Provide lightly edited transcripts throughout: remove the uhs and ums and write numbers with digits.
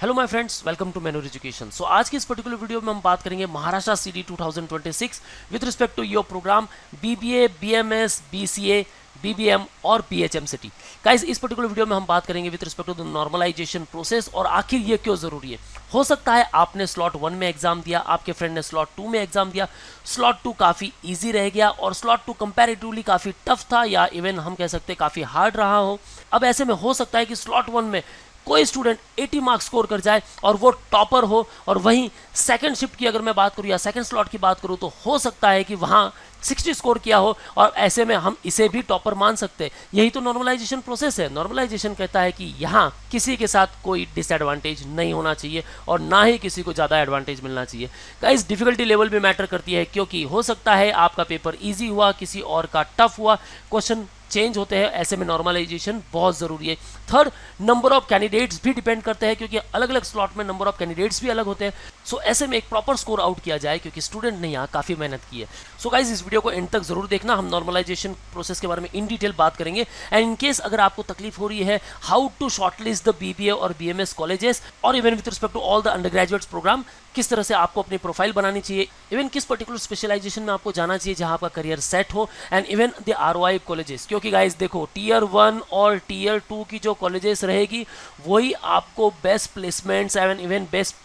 Hello my friends, welcome to मैनूर education. So आज की इस पर्टिकुलर वीडियो में हम बात करेंगे Maharashtra CET 2026 with respect to your program BBA, BMS, BCA, BBM और बीएचएम सिटी। गाइस, इस पर्टिकुलर वीडियो में हम बात करेंगे with respect to the normalization process और आखिर ये क्यों जरूरी है। हो सकता है आपने स्लॉट 1 में एग्जाम दिया, आपके फ्रेंड ने स्लॉट 2 में एग्जाम दिया, स्लॉट 2 काफी इजी रह गया और स्लॉट 2 कंपैरेटिवली काफी टफ था या इवन हम कह सकते हैं काफी हार्ड रहा हो। अब ऐसे में हो सकता है कि स्लॉट 1 में कोई स्टूडेंट 80 मार्क्स स्कोर कर जाए और वो टॉपर हो, और वहीं सेकंड शिफ्ट की अगर मैं बात करूं या सेकंड स्लॉट की बात करूं तो हो सकता है कि वहां 60 स्कोर किया हो और ऐसे में हम इसे भी टॉपर मान सकते हैं। यही तो नॉर्मलाइजेशन प्रोसेस है। नॉर्मलाइजेशन कहता है कि यहाँ किसी के साथ कोई डिसएडवांटेज नहीं होना चाहिए और ना ही किसी को ज़्यादा एडवांटेज मिलना चाहिए। गाइस, डिफिकल्टी लेवल भी मैटर करती है, क्योंकि हो सकता है आपका पेपर ईजी हुआ, किसी और का टफ हुआ, क्वेश्चन चेंज होते हैं। ऐसे में नॉर्मलाइजेशन बहुत जरूरी है। थर्ड, नंबर ऑफ कैंडिडेट्स भी डिपेंड करते हैं, क्योंकि अलग अलग स्लॉट में नंबर ऑफ कैंडिडेट्स भी अलग होते हैं। सो ऐसे में एक प्रॉपर स्कोर आउट किया जाए, क्योंकि स्टूडेंट ने यहाँ काफी मेहनत की है। सो गाइस, इस वीडियो को एंड तक जरूर देखना। हम नॉर्मलाइजेशन प्रोसेस के बारे में इन डिटेल बात करेंगे एंड इन केस अगर आपको तकलीफ हो रही है how to shortlist the BBA और बीएमएस कॉलेजेस और even with respect to all the undergraduates program, किस तरह से आपको अपनी प्रोफाइल बनानी चाहिए, इवन किस पर्टिकुलर स्पेशलाइजेशन में आपको जाना चाहिए जहां आपका करियर सेट हो, and even the ROI colleges. क्योंकि गाइस देखो, टीयर 1 और टीयर 2 की जो कॉलेजेस रहेगी वही आपको best placements and even best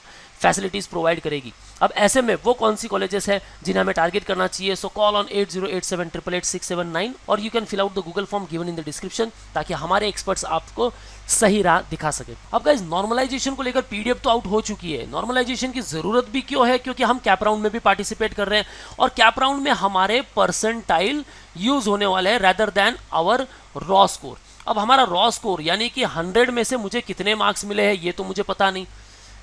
facilities provide करेगी। अब ऐसे में वो कौन सी कॉलेजेस है जिन्हें हमें टारगेट करना चाहिए। सो कॉल ऑन 8087888679 और you can fill out the Google form given in the description, ताकि हमारे एक्सपर्ट्स आपको सही राह दिखा सके। अब गाइस, नॉर्मलाइजेशन को लेकर पीडीएफ तो आउट हो चुकी है। नॉर्मलाइजेशन की जरूरत भी क्यों है, क्योंकि हम कैप राउंड में भी पार्टिसिपेट कर रहे हैं और कैप राउंड में हमारे परसेंटाइल यूज होने वाले हैं rather than our raw score. अब हमारा रॉ स्कोर यानी कि 100 में से मुझे कितने मार्क्स मिले हैं ये तो मुझे पता नहीं,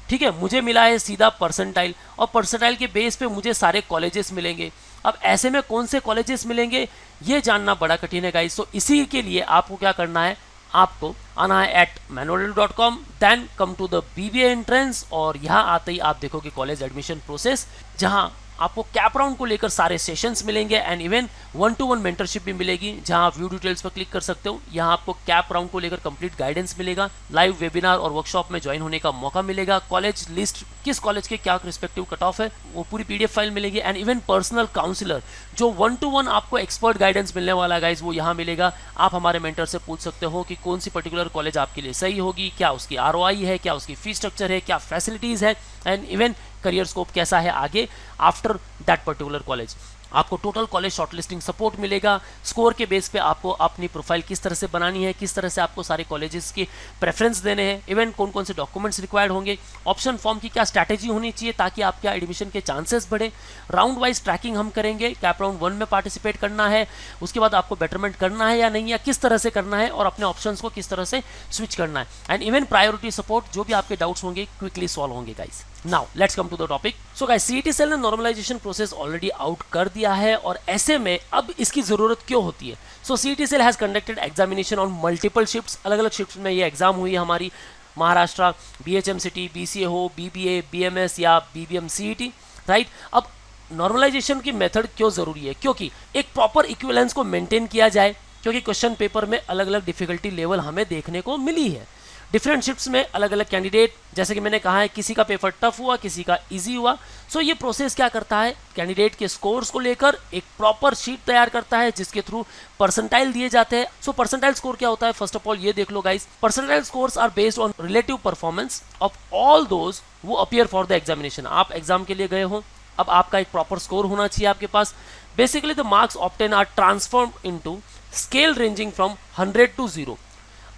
ठीक है। मुझे मिला है सीधा परसेंटाइल और परसेंटाइल के बेस पे मुझे सारे कॉलेजेस मिलेंगे। अब ऐसे में कौन से कॉलेजेस मिलेंगे ये जानना बड़ा कठिन है गाइस। तो इसी के लिए आपको क्या करना है, आपको आना है @manual.com, then come to the BBA entrance और यहाँ आते ही आप देखोगे कॉलेज एडमिशन प्रोसेस, जहाँ आपको कैप राउंड को लेकर सारे सेशंस मिलेंगे एंड इवन 1-to-1 मेंटरशिप भी मिलेगी, जहां आप व्यू डिटेल्स पर क्लिक कर सकते हो। यहां आपको कैप राउंड को लेकर कंप्लीट गाइडेंस मिलेगा, लाइव वेबिनार और वर्कशॉप में ज्वाइन होने का मौका मिलेगा, कॉलेज लिस्ट, किस कॉलेज के क्या रिस्पेक्टिव कट ऑफ है वो पूरी पीडीएफ फाइल मिलेगी, एंड इवन पर्सनल काउंसलर जो 1-to-1 आपको एक्सपर्ट गाइडेंस मिलने वाला है गाइज, वो यहाँ मिलेगा। आप हमारे मेंटर से पूछ सकते हो कि कौन सी पर्टिकुलर कॉलेज आपके लिए सही होगी, क्या उसकी आरओआई है, क्या उसकी फीस स्ट्रक्चर है, क्या फैसिलिटीज है, एंड इवन करियर स्कोप कैसा है आगे आफ्टर दैट पर्टिकुलर कॉलेज। आपको टोटल कॉलेज शॉर्टलिस्टिंग सपोर्ट मिलेगा। स्कोर के बेस पे आपको अपनी प्रोफाइल किस तरह से बनानी है, किस तरह से आपको सारे कॉलेजेस के प्रेफरेंस देने हैं, इवन कौन कौन से डॉक्यूमेंट्स रिक्वायर्ड होंगे, ऑप्शन फॉर्म की क्या स्ट्रैटेजी होनी चाहिए ताकि आपके एडमिशन के चांसेस बढ़े। राउंड वाइज ट्रैकिंग हम करेंगे, कैप राउंड 1 में पार्टिसिपेट करना है, उसके बाद आपको बेटरमेंट करना है या नहीं, या किस तरह से करना है और अपने ऑप्शंस को किस तरह से स्विच करना है, एंड इवन प्रायोरिटी सपोर्ट, जो भी आपके डाउट्स होंगे क्विकली सॉल्व होंगे guys. Now let's come to the topic. So guys, CET cell ने नॉर्मलाइजेशन प्रोसेस ऑलरेडी आउट कर दिया है और ऐसे में अब इसकी जरूरत क्यों होती है। So CET cell has conducted examination on multiple shifts, अलग अलग शिफ्ट्स में ये एग्जाम हुई है हमारी। महाराष्ट्र, बीएचएम सिटी, बीसीए हो, बीबीए, बीएमएस या बीबीएम सीईटी, राइट। अब नॉर्मलाइजेशन की मेथड क्यों जरूरी है, क्योंकि एक प्रॉपर इक्विवेलेंस को मेंटेन किया जाए, क्योंकि क्वेश्चन पेपर में अलग अलग डिफिकल्टी लेवल हमें देखने को मिली है। डिफरेंट शिफ्ट्स में अलग अलग कैंडिडेट, जैसे कि मैंने कहा है, किसी का पेपर टफ हुआ, किसी का इजी हुआ। सो ये प्रोसेस क्या करता है, कैंडिडेट के स्कोर्स को लेकर एक प्रॉपर शीट तैयार करता है जिसके थ्रू परसेंटाइल दिए जाते हैं। सो परसेंटाइल स्कोर क्या होता है, फर्स्ट ऑफ ऑल ये देख लो guys. Percentile scores are based on relative performance of all those who appear for the examination. आप एग्जाम के लिए गए हो, अब आपका एक प्रॉपर स्कोर होना चाहिए आपके पास। Basically the marks obtained are transformed into scale ranging from 100 to 0।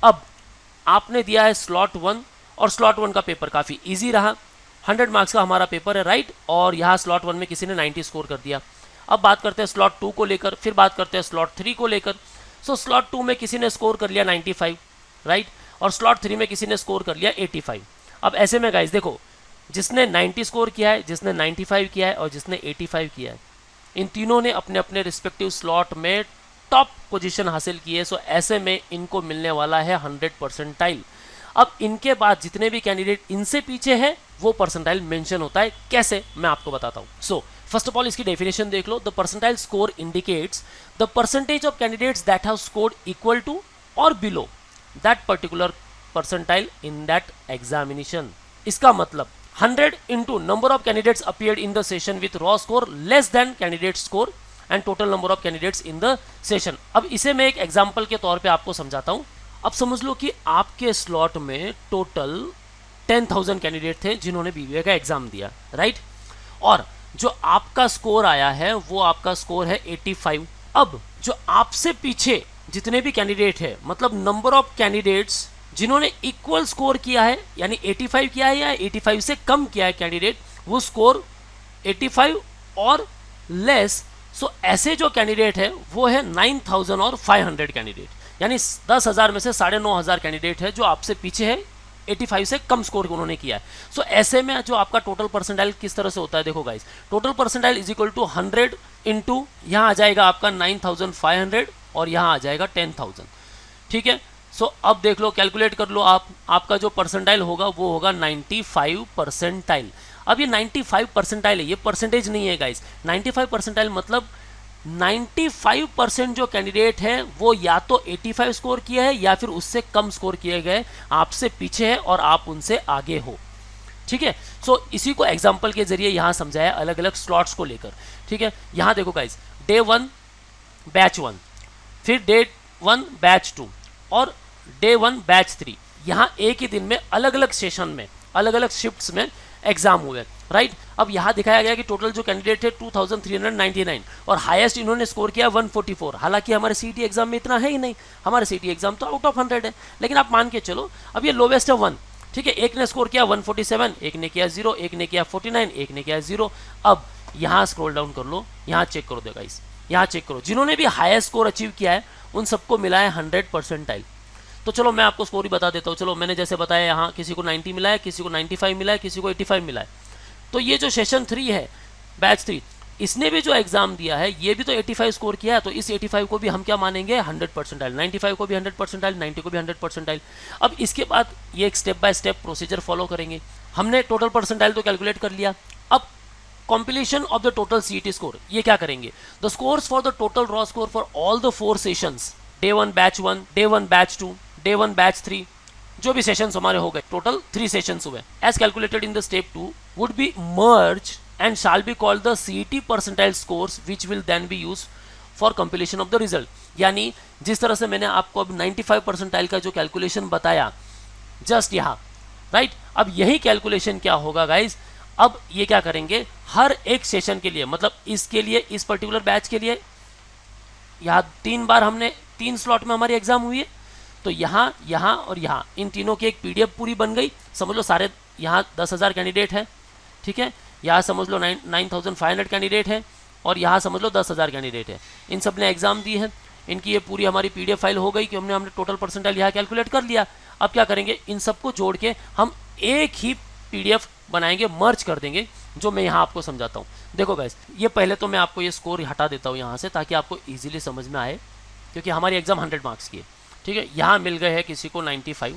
अब आपने दिया है स्लॉट 1 और स्लॉट 1 का पेपर काफ़ी इजी रहा, 100 मार्क्स का हमारा पेपर है, राइट। और यहाँ स्लॉट 1 में किसी ने 90 स्कोर कर दिया। अब बात करते हैं स्लॉट 2 को लेकर, फिर बात करते हैं स्लॉट 3 को लेकर। सो स्लॉट 2 में किसी ने स्कोर कर लिया 95, राइट, और स्लॉट 3 में किसी ने स्कोर कर लिया 85। अब ऐसे में गाइज देखो, जिसने 90 स्कोर किया है, जिसने 95 किया है और जिसने 85 किया है, इन तीनों ने अपने अपने रिस्पेक्टिव स्लॉट में टॉप पोजीशन हासिल की है। सो ऐसे में इनको मिलने वाला है 100 परसेंटाइल। अब इनके बाद जितने भी कैंडिडेट इनसे पीछे हैं वो परसेंटाइल मेंशन होता है। कैसे, मैं आपको बताता हूं। सो फर्स्ट ऑफ ऑल इसकी डेफिनेशन देख लो। The percentile score indicates the percentage of candidates that have scored equal to और below that particular percentile in that examination. इसका मतलब 100 into number of candidates appeared in the session with raw score less than candidate score and total number of candidates in the session. अब इसे मैं एक example के तौर पे आपको समझाता हूं। अब समझ लो कि आपके स्लॉट में टोटल 10,000 कैंडिडेट थे जिन्होंने बीबीए का एग्जाम दिया, राइट। और जो आपका स्कोर आया है वो आपका स्कोर है 85। अब जो आपसे पीछे जितने भी कैंडिडेट है, मतलब नंबर ऑफ कैंडिडेट्स जिन्होंने इक्वल स्कोर किया है, यानी 85 किया है या 85 से कम किया है कैंडिडेट, वो स्कोर 85 और लेस। सो ऐसे जो कैंडिडेट है वो है 9,500 कैंडिडेट, यानी 10,000 में से 9,500 कैंडिडेट है जो आपसे पीछे है, 85 से कम स्कोर उन्होंने किया है। सो ऐसे में जो आपका टोटल परसेंटाइल किस तरह से होता है, देखो guys, total percentile is equal to 100 into यहाँ आ जाएगा आपका 9,500 और यहाँ आ जाएगा 10,000, ठीक है। सो अब देख लो, कैलकुलेट कर लो आप, आपका जो परसेंटाइल होगा वो होगा 95 परसेंटाइल। अब ये 95 परसेंटाइल है, ये परसेंटेज नहीं है गाइस। 95 परसेंटाइल मतलब 95% जो कैंडिडेट है वो या तो 85 स्कोर किए हैं या फिर उससे कम स्कोर किए गए, आपसे पीछे है और आप उनसे आगे हो, ठीक है। सो इसी को एग्जांपल के जरिए यहाँ समझाया अलग अलग स्लॉट्स को लेकर, ठीक है। यहाँ देखो गाइस, डे 1 बैच 1, फिर डे 1 बैच 2 और डे 1 बैच 3, यहाँ एक ही दिन में अलग अलग सेशन में अलग अलग शिफ्ट्स में एग्जाम हुए, राइट। अब यहाँ दिखाया गया कि टोटल जो कैंडिडेट है 2399 और हाईएस्ट इन्होंने स्कोर किया 144। हालांकि हमारे सीटी एग्जाम में इतना है ही नहीं, हमारे सीटी एग्जाम तो आउट ऑफ 100 है, लेकिन आप मान के चलो अब ये लोवेस्ट है 1, ठीक है। एक ने स्कोर किया 147, एक ने किया 0, एक ने किया 49, एक ने किया 0। अब यहाँ स्क्रॉल डाउन कर लो, यहाँ चेक करो, देखो गाइस, यहाँ चेक करो, जिन्होंने भी हाईएस्ट स्कोर अचीव किया है उन सबको मिला है 100 परसेंटाइल। तो चलो मैं आपको स्कोर ही बता देता हूँ। चलो मैंने जैसे बताया, यहाँ किसी को 90 मिला है, किसी को 95 मिला है, किसी को 85 मिला है। तो ये जो सेशन 3 है, बैच 3, इसने भी जो एग्जाम दिया है ये भी तो 85 स्कोर किया है, तो इस 85 को भी हम क्या मानेंगे, 100 परसेंटाइल। 95 को भी 100 परसेंटाइल, 90 को भी 100 परसेंटाइल। अब इसके बाद ये एक step by step procedure follow करेंगे। हमने टोटल परसेंटाइल तो कैलकुलेट कर लिया। अब compilation of the total CET score, ये क्या करेंगे, the scores for the total raw score for all the 4 sessions, day 1 batch 1, day 1 batch 2, day 1 batch 3, जो भी सेशंस हमारे हो गए, टोटल 3 सेशंस हुए, as calculated in the step 2 would be merge and shall be called the CET percentile scores which will then be use for compilation of the result. यानी जिस तरह से मैंने आपको अब 95 परसेंटाइल का जो कैलकुलेशन बताया जस्ट यहाँ, राइट। अब यही कैलकुलेशन क्या होगा गाइज, अब ये क्या करेंगे, हर एक सेशन के लिए, मतलब इसके लिए, इस पर्टिकुलर बैच के लिए यहाँ 3 बार हमने 3 स्लॉट में हमारी एग्जाम हुई है, तो यहाँ, यहाँ और यहाँ, इन तीनों की एक पीडीएफ पूरी बन गई। समझ लो सारे यहाँ 10,000 कैंडिडेट है, ठीक है। यहाँ समझ लो 9,500 कैंडिडेट है और यहाँ समझ लो 10,000 कैंडिडेट है। इन सब ने एग्जाम दी है, इनकी ये पूरी हमारी पीडीएफ फाइल हो गई कि हमने टोटल परसेंटाइल यहाँ कैलकुलेट कर लिया। अब क्या करेंगे, इन सबको जोड़ के हम एक ही पीडीएफ बनाएंगे, मर्ज कर देंगे, जो मैं यहाँ आपको समझाता हूँ। देखो गाइस, ये पहले तो मैं आपको ये स्कोर हटा देता हूँ यहाँ से, ताकि आपको ईजिली समझ में आए, क्योंकि हमारी एग्जाम 100 मार्क्स की है, ठीक है। यहाँ मिल गए हैं किसी को 95,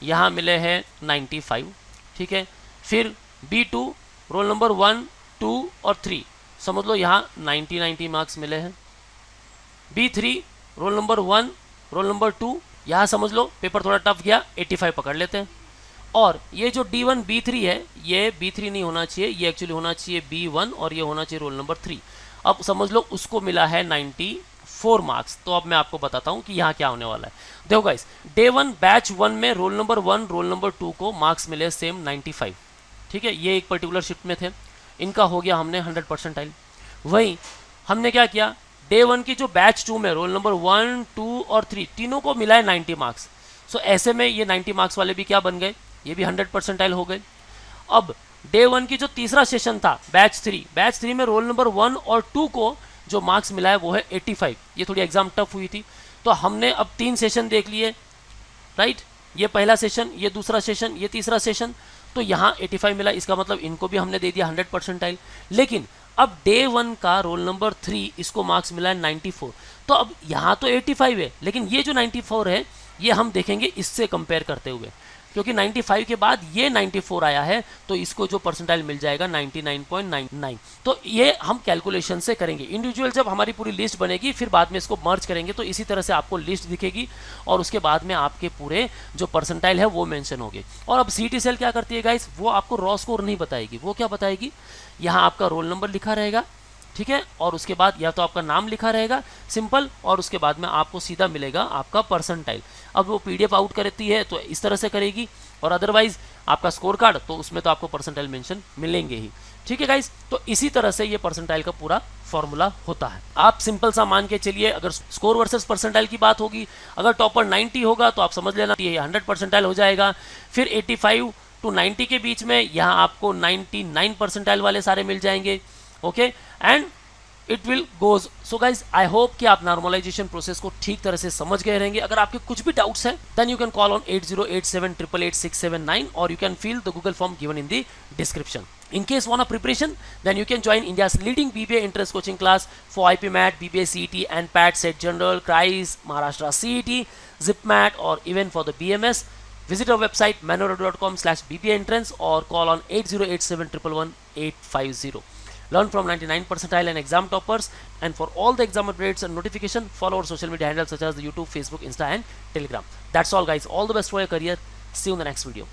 यहाँ मिले हैं 95, ठीक है। फिर B2 रोल नंबर 1, 2 और 3, समझ लो यहाँ 90 मार्क्स मिले हैं। B3 roll number 1, roll number 2, यहाँ समझ लो पेपर थोड़ा टफ गया, 85 पकड़ लेते हैं। और ये जो D1 B3 है, ये B3 नहीं होना चाहिए, ये एक्चुअली होना चाहिए B1 और ये होना चाहिए रोल नंबर 3। अब समझ लो उसको मिला है 94 मार्क्स। तो अब मैं आपको बताता हूँ कि यहाँ क्या होने वाला है। देखो गाइस, डे 1 बैच 1 में रोल नंबर 1, रोल नंबर 2 को मार्क्स मिले सेम 95, ठीक है। ये एक पर्टिकुलर शिफ्ट में थे, इनका हो गया हमने 100 परसेंटाइल। वहीं हमने क्या किया, डे 1 की जो बैच 2 में रोल नंबर 1, 2 और 3 तीनों को मिला है 90 मार्क्स। सो ऐसे में ये 90 मार्क्स वाले भी क्या बन गए, ये भी 100 परसेंटाइल हो गए। अब डे 1 की जो तीसरा सेशन था बैच 3 में रोल नंबर 1 और 2 को जो मार्क्स मिला है वो है 85। ये थोड़ी एग्जाम टफ हुई थी, तो हमने अब 3 सेशन देख लिए, राइट। ये पहला सेशन, ये दूसरा सेशन, ये तीसरा सेशन, तो यहाँ 85 मिला, इसका मतलब इनको भी हमने दे दिया 100 परसेंटाइल। लेकिन अब डे 1 का रोल नंबर 3, इसको मार्क्स मिला है 94, तो अब यहाँ तो 85 है, लेकिन ये जो 94 है ये हम देखेंगे इससे कंपेयर करते हुए, क्योंकि 95 के बाद ये 94 आया है, तो इसको जो परसेंटाइल मिल जाएगा 99.99। तो ये हम कैलकुलेशन से करेंगे। इंडिविजुअल जब हमारी पूरी लिस्ट बनेगी फिर बाद में इसको मर्ज करेंगे, तो इसी तरह से आपको लिस्ट दिखेगी और उसके बाद में आपके पूरे जो परसेंटाइल है वो मेंशन होंगे। और अब सीटी सेल क्या करती है गाइस, वो आपको रॉ स्कोर नहीं बताएगी। वो क्या बताएगी, यहाँ आपका रोल नंबर लिखा रहेगा, ठीक है, और उसके बाद या तो आपका नाम लिखा रहेगा सिंपल, और उसके बाद में आपको सीधा मिलेगा आपका परसेंटाइल। अब वो पीडीएफ आउट करती है तो इस तरह से करेगी, और अदरवाइज आपका स्कोर कार्ड तो उसमें तो आपको परसेंटाइल मेंशन मिलेंगे ही। ठीक है गाइस, तो इसी तरह से ये परसेंटाइल का पूरा फॉर्मूला होता है। आप सिंपल सा मान के चलिए, अगर स्कोर वर्सेस परसेंटाइल की बात होगी, अगर टॉपर 90 होगा तो आप समझ लेना ये 100 परसेंटाइल हो जाएगा। फिर 85 to 90 के बीच में यहाँ आपको 99 परसेंटाइल वाले सारे मिल जाएंगे। Okay, and it will goes. So guys, I hope कि आप नॉर्मलाइजेशन प्रोसेस को ठीक तरह से समझ गए रहेंगे। अगर आपके कुछ भी डाउट्स हैं then you can call on 8087888679 और you can fill the Google form given in the description. In case want a preparation, then you can join India's leading BBA interest coaching class for IPMAT, BBA CET, and PAT, SET General, CRIS, Maharashtra CET, ZipMat, or even for the BMS. Visit our website manorodo.com/BBA entrance or call on 8087111850. Learn from 99 percentile and exam toppers. And for all the exam updates and notification, follow our social media handles such as the YouTube, Facebook, Insta, and Telegram. That's all, guys. All the best for your career. See you in the next video.